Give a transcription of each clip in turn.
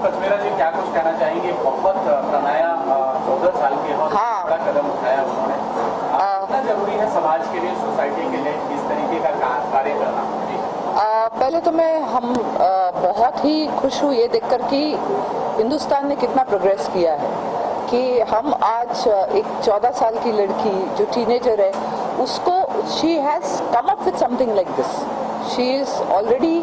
कश्मीरा जी क्या कुछ कहना चाहेंगे? बहुत प्रणया 14 साल के और बड़ा कदम उठाया उन्होंने। कितना जरूरी है समाज के लिए, सोसाइटी के लिए इस तरीके का कार्य करना? पहले तो हम बहुत ही खुश हूँ ये देखकर कि हिंदुस्तान ने कितना प्रोग्रेस किया है, कि हम आज एक 14 साल की लड़की जो टीनेजर है उसको she has come up with something like this. She is already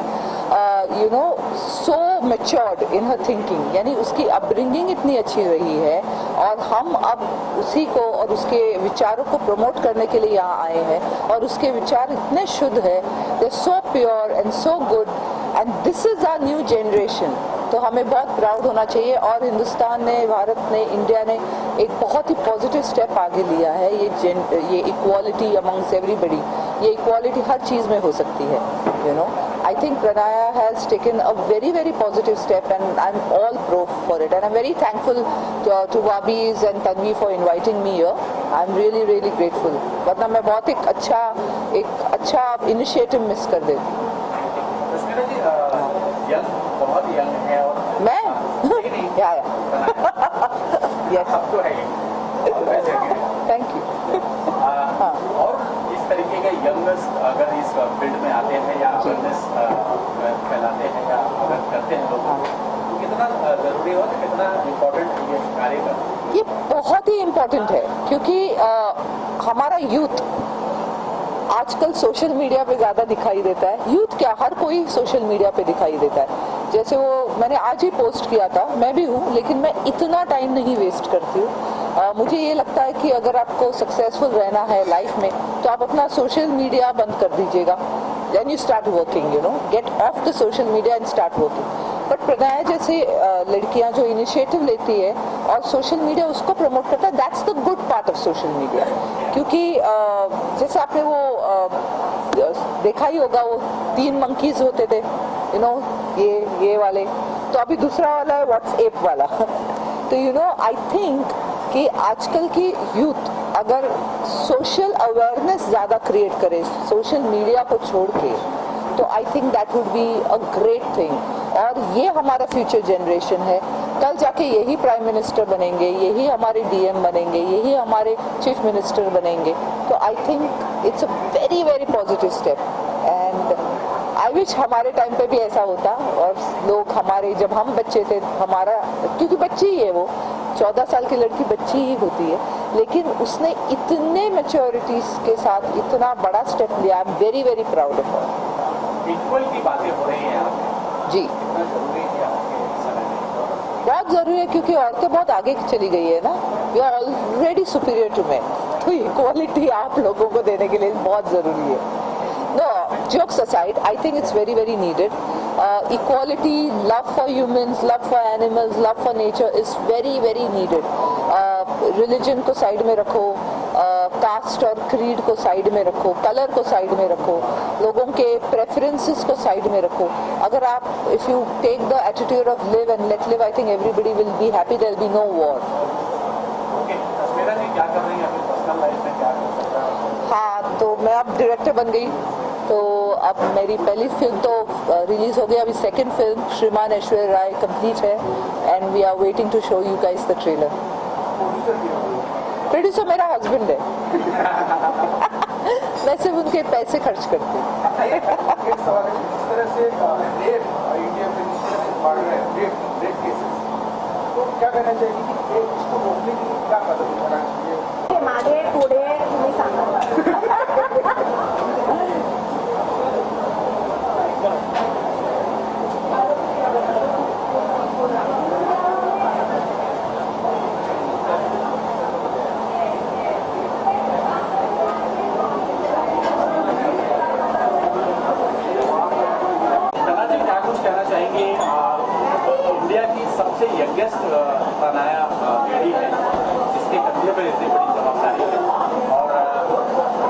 so matured in her thinking, यानी उसकी अपब्रिंगिंग इतनी अच्छी रही है और हम अब उसी को और उसके विचारों को प्रमोट करने के लिए यहाँ आए हैं और उसके विचार इतने शुद्ध है, they're so pure and so good and this is our new generation. तो हमें बहुत प्राउड होना चाहिए और हिंदुस्तान ने, भारत ने, इंडिया ने एक बहुत ही पॉजिटिव स्टेप आगे लिया है. ये इक्वालिटी अमंग्स एवरीबडी, ये इक्वालिटी हर चीज़ में हो सकती है. I think Pranaya has taken a very very positive step and I'm all pro for it and I'm very thankful to Wabis and Tanvi for inviting me here. I'm really really grateful. वरना मैं बहुत एक अच्छा initiative miss कर देती. कश्मीरा जी बहुत young है और मैं या यस अब तो है. Thank you. और इस तरीके के यंगस्ट अगर इस फील्ड में आते हैं या अवेयरनेस फैलाते हैं या अगर करते हैं लोग, तो कितना ज़रूरी हो, कितना इम्पोर्टेंट ये कार्य करना? ये बहुत ही इम्पोर्टेंट है क्योंकि हमारा यूथ आजकल सोशल मीडिया पे ज़्यादा दिखाई देता है. यूथ क्या, हर कोई सोशल मीडिया पे दिखाई देता है. जैसे वो मैंने आज ही पोस्ट किया था, मैं भी हूँ लेकिन मैं इतना टाइम नहीं वेस्ट करती हूँ. मुझे ये लगता है कि अगर आपको सक्सेसफुल रहना है लाइफ में तो आप अपना सोशल मीडिया बंद कर दीजिएगा. Then you start working, get off the social media and start working. But Pranaya जैसे लड़कियां जो इनिशिएटिव लेती है और सोशल मीडिया उसको प्रमोट करता है, that's the good part of social media. क्योंकि जैसे आपने वो देखा ही होगा, वो 3 मंकीज होते थे, ये वाले, तो अभी दूसरा वाला है व्हाट्सएप वाला. तो आई थिंक कि आजकल की यूथ अगर सोशल अवेयरनेस ज़्यादा क्रिएट करे सोशल मीडिया को छोड़ के, तो I think that would be a great thing. और ये हमारा फ्यूचर जनरेशन है. कल जाके यही प्राइम मिनिस्टर बनेंगे, यही हमारे डीएम बनेंगे, यही हमारे चीफ मिनिस्टर बनेंगे. तो आई think it's a very very positive step and I wish हमारे टाइम पे भी ऐसा होता और लोग हमारे, जब हम बच्चे थे, हमारा, क्योंकि बच्ची ही है वो, 14 साल की लड़की बच्ची ही होती है, लेकिन उसने इतने मैच्योरिटीज के साथ इतना बड़ा स्टेप लिया. I am very very proud of her. Equal की बातें हो रही हैं जी, कितना जरूरी है आपके समय में? बहुत ज़रूरी है क्योंकि औरतें बहुत आगे चली गई है ना. We are already superior to man, तो इक्वालिटी आप लोगों को देने के लिए बहुत ज़रूरी है. No, jokes aside, I think it's very very needed. Equality, love for humans, love for animals, love for nature is very very needed. Religion को साइड में रखो, कास्ट और क्रीड को साइड में रखो, कलर को साइड में रखो, लोगों के प्रेफरेंसेस को साइड में रखो. अगर आप, if you take the attitude of live and let live, I think everybody will be happy. There will be no war. Okay, Kashmira जी क्या कर रही हैं अपनी पर्सनल लाइफ में, क्या कर सकता है? हाँ, तो मैं अब डायरेक्टर बन गई, तो अब मेरी पहली फिल्म तो रिलीज हो गई. अभी second film Shriman Aishwarya Rai complete है and we are waiting to show you guys the trailer. Producer मेरा हस्बैंड है. मैं सिर्फ उनके पैसे खर्च करती हूँ. क्या कहना चाहिए कि इसको रोकने के लिए क्या कदम उठाना चाहिए? मागे पुढे तुम्ही सांगा. इंडिया की सबसे यंगेस्ट प्रणया लेडी है जिसके कंधे पर इतनी बड़ी जवाबदारी है और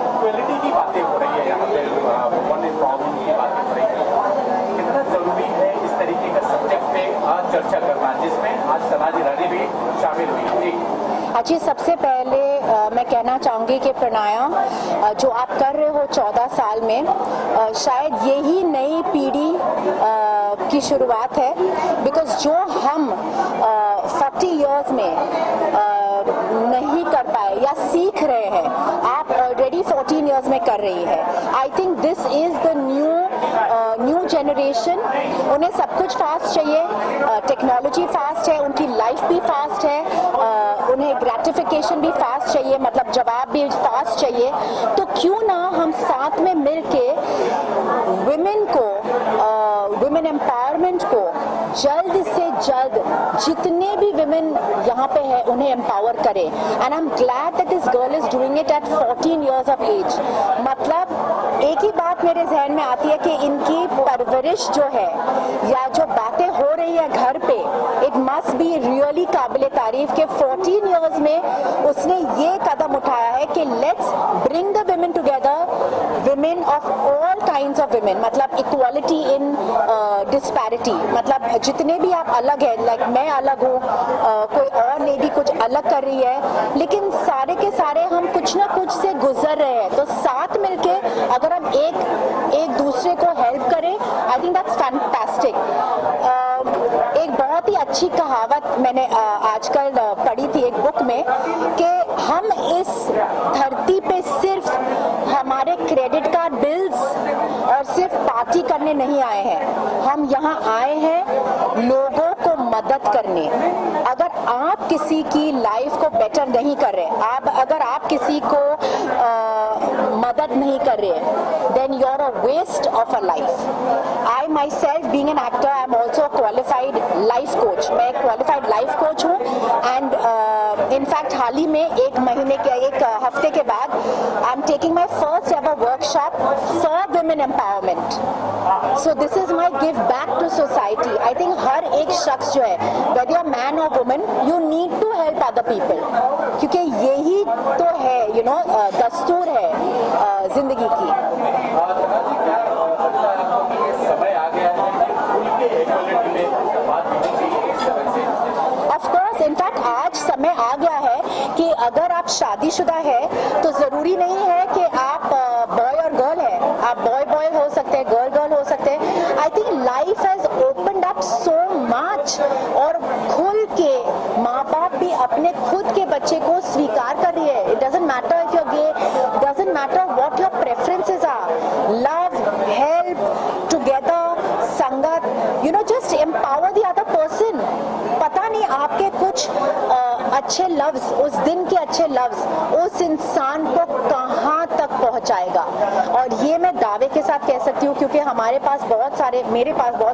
इक्वलिटी की बातें हो रही है यहाँ पे, वुमन एम्पावरमेंट की बातें हो रही है. कितना जरूरी है इस तरीके का सब्जेक्ट पे आज चर्चा करना जिसमें आज सनाज ईरानी भी शामिल हुई थी? अच्छी, सबसे पहले मैं कहना चाहूँगी कि प्राणायाम जो आप कर रहे हो 14 साल में, शायद यही नई पीढ़ी की शुरुआत है। बिकॉज जो हम 40 इयर्स में नहीं कर पाए या सीख रहे हैं, आप ऑलरेडी 14 इयर्स में कर रही है। I think this is the new generation. उन्हें सब कुछ फास्ट चाहिए, टेक्नोलॉजी फास्ट है, उनकी लाइफ भी फास्ट है, उन्हें ग्रेटिफिकेशन भी फास्ट चाहिए, मतलब जवाब भी फास्ट चाहिए। तो क्यों ना हम साथ में मिलके वुमेन एम्पावरमेंट को जल्द से जल्द जितने भी विमेन यहाँ पे है उन्हें एम्पावर करें। And I am glad that this girl is doing it at 14 years of age. मतलब एक ही बात मेरे जहन में आती है कि इनकी परवरिश जो है या जो बातें हो रही है घर पे, इट मस्ट बी रियली काबिल तारीफ के 14 इयर्स में उसने ये कदम उठाया है कि let's bring the women together, women of all kinds of women, मतलब इक्वालिटी इन डिस्पैरिटी। मतलब जितने भी आप अलग हैं, लाइक मैं अलग हूँ, कोई और लेडी कुछ अलग कर रही है, लेकिन सारे के सारे हम कुछ ना कुछ से गुजर रहे हैं। तो साथ मिलके अगर हम एक दूसरे को हेल्प करें, आई थिंक दैट्स फैंटास्टिक। एक बहुत ही अच्छी कहावत मैंने आजकल पढ़ी थी एक बुक में कि हम इस धरती पे सिर्फ हमारे क्रेडिट कार्ड बिल्स और सिर्फ पार्टी करने नहीं आए हैं, हम यहाँ आए हैं लोगों को मदद करने। अगर आप किसी की लाइफ को बेटर नहीं कर रहे, अगर आप किसी को मदद नहीं कर रहे, then you're a waste of a life. I myself being an actor, I am also a qualified life coach. मैं एक qualified life coach हूँ and in fact हाल ही में एक हफ्ते के बाद I'm taking my first ever workshop for women empowerment. So this is my give back to society. I think हर एक शख्स जो है, whether you're man or woman, you need to help other people. क्योंकि यही तो है, you know, दस्तूर है जिंदगी की। समय आ गया है कि उनके इक्वालिटी में बात होनी चाहिए इस तरह से। ऑफ कोर्स, इनफैक्ट आज समय आ गया है कि अगर आप शादीशुदा है तो जरूरी नहीं है कि आप बॉय और गर्ल है, आप बॉय हो सकते हैं, गर्ल हो सकते हैं। I think life has opened up so much और खुल के माँ बाप भी अपने खुद के बच्चे को स्वीकार कर रही है। It doesn't matter if you are gay, doesn't matter what your preferences are, love, help, together, संगत, you know, just empower the other person. पता नहीं आपके कुछ अच्छे लफ्ज, उस दिन के अच्छे लफ्ज उस इंसान को कहाँ तक पहुँचाएगा। और ये मैं दावे के साथ कह सकती हूँ क्योंकि मेरे पास बहुत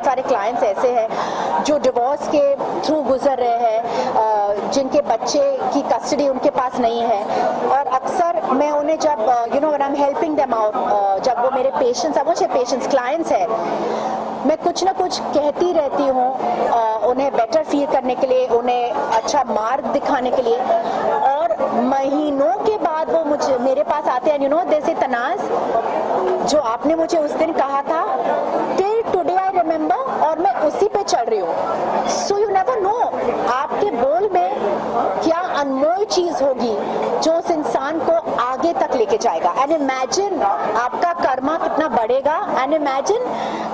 सारे क्लाइंट्स ऐसे हैं जो डिवोर्स के थ्रू गुजर रहे हैं, जिनके बच्चे की कस्टडी उनके पास नहीं है। और अक्सर मैं उन्हें जब you know when I am helping them out, जब वो मेरे पेशेंट्स क्लाइंट्स हैं, मैं कुछ ना कुछ कहती रहती हूँ उन्हें बेटर फील करने के लिए, उन्हें अच्छा मार्ग दिखाने के लिए। और महीनों के बाद वो मेरे पास आते हैं, यू नो, जैसे तनाज जो आपने मुझे उस दिन कहा था, टिल टुडे आई रिमेम्बर, और मैं उसी पे चल रही हूँ। सो यू नेवर नो आपके बोल में क्या अनमोल चीज होगी जो उस इंसान को आगे तक लेके जाएगा। एंड इमेजिन आपका कर्मा कितना बढ़ेगा, एंड इमेजिन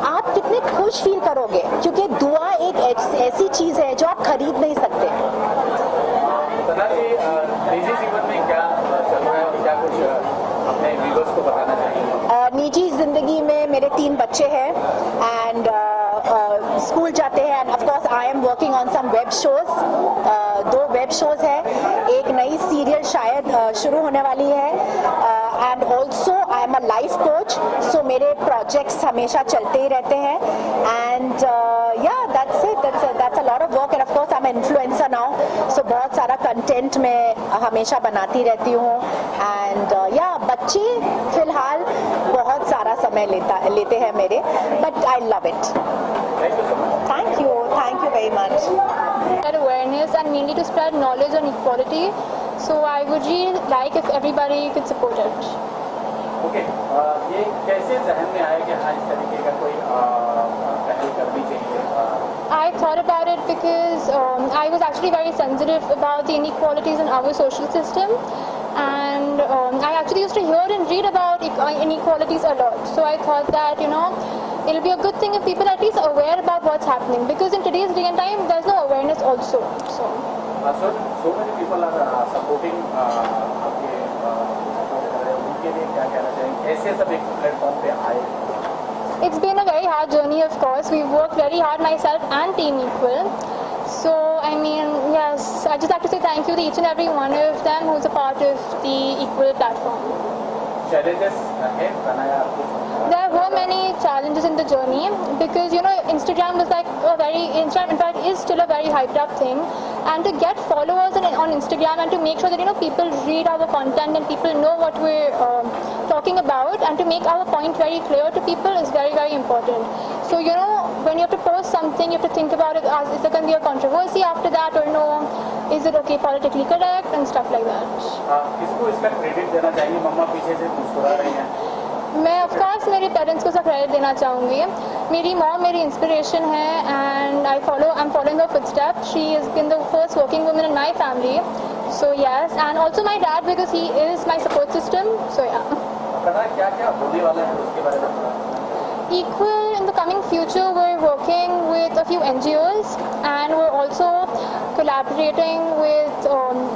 आप कितने खुश फील करोगे, क्योंकि दुआ एक ऐसी चीज है जो आप खरीद नहीं सकते। सना जी, निजी जीवन में क्या चल रहा है और क्या कुछ अपने व्यूअर्स को बताना चाहिए? निजी जिंदगी में मेरे 3 बच्चे हैं एंड स्कूल जाते हैं, and of course I am working on some web shows. 2 web shows है, एक नई सीरियल शायद शुरू होने वाली है, and also I am a life coach. So मेरे प्रोजेक्ट्स हमेशा चलते ही रहते हैं, and yeah that's it, that's a lot of work. And of course I am influencer now, so बहुत सारा कंटेंट मैं हमेशा बनाती रहती हूँ। एंड या बच्चे फिलहाल बहुत सारा समय लेते हैं मेरे, but I love it. Thank you very much. Spread awareness and mainly to spread knowledge on equality. So I would really like if everybody could support it. Okay, ये कैसे जहन में आया कि हाँ इस तरीके का कोई पहल करनी चाहिए? I thought about it because I was actually very sensitive about the inequalities in our social system. actually used to hear and read about inequalities a lot. So I thought that, it'll be a good thing if people at least are aware about what's happening, because in today's day and time, there's no awareness also. So so many people are supporting आपके support कर रहे हैं, उनके लिए क्या कहना चाहेंगे? ऐसे सब एक प्लेटफॉर्म पे आए. it's been a very hard journey, of course. We've worked very hard, myself and Team Equal. So, I mean, yes, I just like to say thank you to each and every one of them who's a part of the Equal platform. Challenges है बनाया आपको? There were many challenges in the journey because Instagram was Instagram in fact is still a very hyped up thing, and to get followers on Instagram and to make sure that people read our content and people know what we're talking about, and to make our point very clear to people is very, very important. So when you have to post something, you have to think about it as, is there going to be a controversy after that or no? Is it okay politically correct and stuff like that. किसको इसका credit देना चाहिए? मम्मा पीछे से मुस्कुरा रही हैं. मैं ऑफ कोर्स मेरे पेरेंट्स को सब क्रेडिट देना चाहूँगी. मेरी मॉम मेरी इंस्पिरेशन है, and I am following her footsteps. She is been the first working woman in my family. So yes, and also my dad because he is my support system. So yeah क्या होने वाला है उसके बारे में? Equal, in the coming future, we're working with a few NGOs, and we're also collaborating with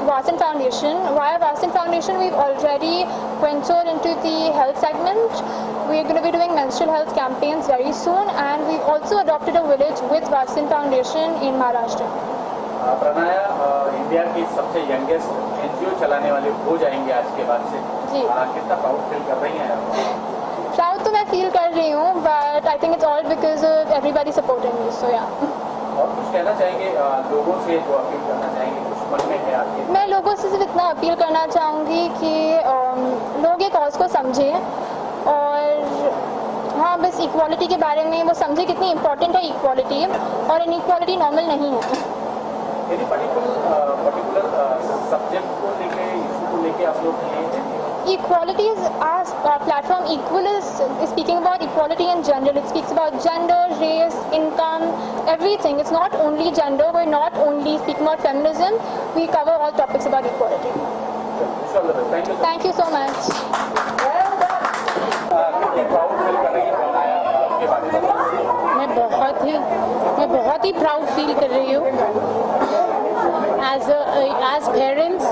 Vasan Foundation. Via Vasan Foundation, we've already ventured into the health segment. We're going to be doing menstrual health campaigns very soon, and we've also adopted a village with Vasan Foundation in Maharashtra. Pranaya India की सबसे youngest NGO चलाने वाले हो जाएंगे आज के बाद से. जी. कितना प्राउड फील कर रही हैं? प्राउड तो मैं फील कर रही हूँ, but I think it's all because of everybody supporting me. So yeah. और कुछ कहना चाहेंगे लोगों से, जो अपील करना चाहेंगे कुछ मन में है आपके? मैं लोगों से सिर्फ इतना अपील करना चाहूँगी कि लोग ये कॉज को समझें, और हाँ, बस इक्वालिटी के बारे में वो समझे कितनी इम्पोर्टेंट है इक्वालिटी, और इनइक्वालिटी नॉर्मल नहीं है. यदि पर्टिकुलर सब्जेक्ट को लेके, इशू को लेके आप लोग Equality is our platform. Equal is speaking about equality in general. It speaks about gender, race, income, everything. It's not only gender. We're not only speaking about feminism. We cover all topics about equality. Thank you so much. मैं बहुत ही proud feel कर रही हूँ. As parents,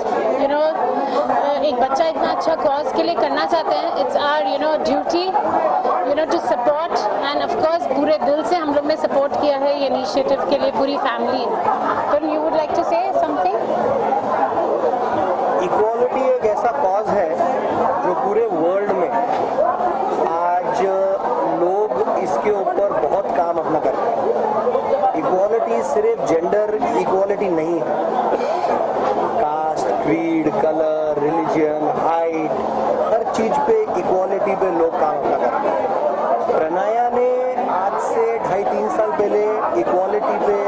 एक बच्चा इतना अच्छा cause के लिए करना चाहते हैं. It's our duty to support, and of course पूरे दिल से हम लोग ने सपोर्ट किया है ये इनिशिएटिव के लिए, पूरी फैमिली. तो you would like to say something? Equality एक ऐसा कॉज है जो पूरे वर्ल्ड में आज लोग इसके ऊपर बहुत काम अपना कर रहे हैं. इक्वालिटी सिर्फ जेंडर इक्वालिटी नहीं है. Caste, creed, colour, religion, height, हर चीज पे इक्वालिटी पे लोग काम अपना कर रहे हैं. प्रणया ने आज से 2.5-3 साल पहले इक्वालिटी पे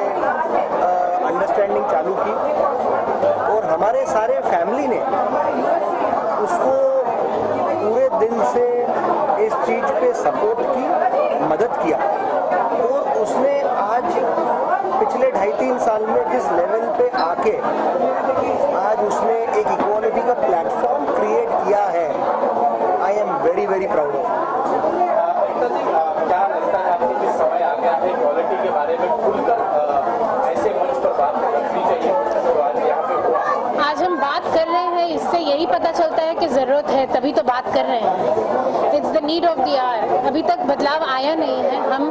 अंडरस्टैंडिंग चालू की, और हमारे सारे फैमिली ने उसको पूरे दिल से इस चीज पे सपोर्ट की, मदद किया, और उसने आज पिछले 2.5-3 साल में जिस लेवल पे आके आज उसने एक इक्वालिटी का प्लेटफॉर्म क्रिएट किया है, I am very very proud of. क्या लगता है आपको कि समय आ गया है इक्वालिटी के बारे में खुलकर ऐसे मंच पर बात करनी चाहिए, तो आज यहाँ पे हुआ? आज हम बात कर रहे हैं, इससे यही पता चलता है कि ज़रूरत है, तभी तो बात कर रहे हैं. It's the need of the hour. अभी तक बदलाव आया नहीं है. हम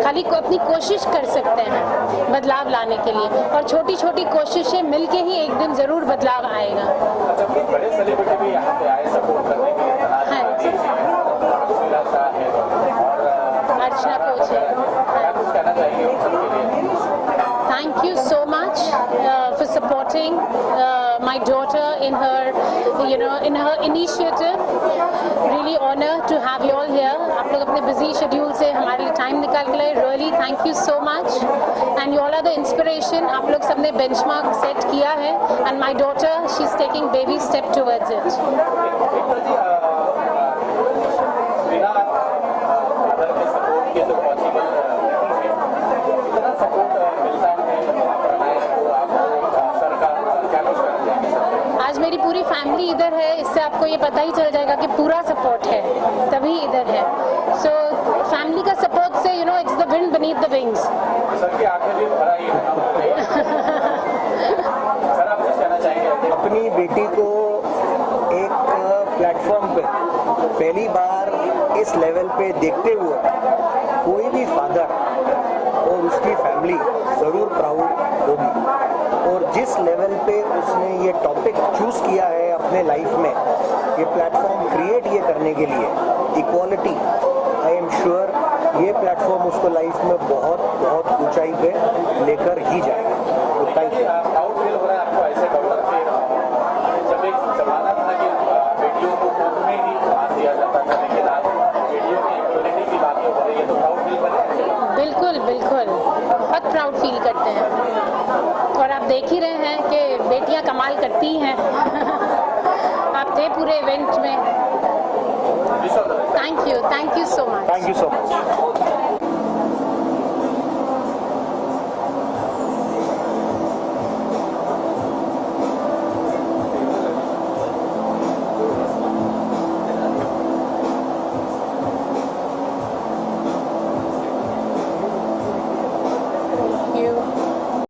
खाली अपनी कोशिश कर सकते हैं बदलाव लाने के लिए, और छोटी छोटी कोशिशें मिलके ही एक दिन ज़रूर बदलाव आएगा. अच्छा, कुछ बड़े सेलिब्रिटी भी यहाँ पे आए सपोर्ट करने के लिए. अर्चना कोच है. कुछ कहना चाहिए उन सबके लिए? Thank you so much for supporting my daughter in her initiative. Really honored to have you all here. आप लोग अपने busy schedule से हमारे लिए time निकाल के लाए. Really thank you so much. And you all are the inspiration. आप लोग सबने benchmark set किया है, and my daughter, she's taking baby step towards it. बिना अदर के सपोर्ट के तो पॉसिबल इतना सपोर्ट मिलता है, सरकार क्या कुछ करना चाहिए? आज मेरी पूरी फैमिली फैमिली इधर है, इससे आपको ये पता ही चल जाएगा कि पूरा सपोर्ट है, तभी इधर है. सो फैमिली का सपोर्ट से it's the wind beneath the wings. Sir की आंखें भी भरा ही सर आप कुछ कहना चाहेंगे? अपनी बेटी को एक प्लेटफॉर्म पे पहली बार इस लेवल पे देखते हुए कोई भी फादर और उसकी फैमिली ज़रूर प्राउड होगी. और जिस लेवल पे उसने ये टॉपिक चूज़ किया है अपने लाइफ में, ये प्लेटफॉर्म क्रिएट ये करने के लिए, इक्वालिटी, आई एम श्योर ये प्लेटफॉर्म उसको लाइफ में बहुत बहुत ऊंचाई पे लेकर ही जाएगा. तो थैंक यू. प्राउड फील हो रहा है आपको ऐसे डॉक्टर से? जब एक जमाना था कि बेटियों को खुद में ही मान दिया जाता था, लेकिन आज बेटियों की इक्वलिटी की बातें हो रही है, तो प्राउड फील कर रहे हैं? बिल्कुल बिल्कुल, बहुत प्राउड फील करते हैं. और आप देख ही रहे हैं कि बेटियां कमाल करती हैं. आप थे पूरे इवेंट में. Thank you so much. Thank you so much.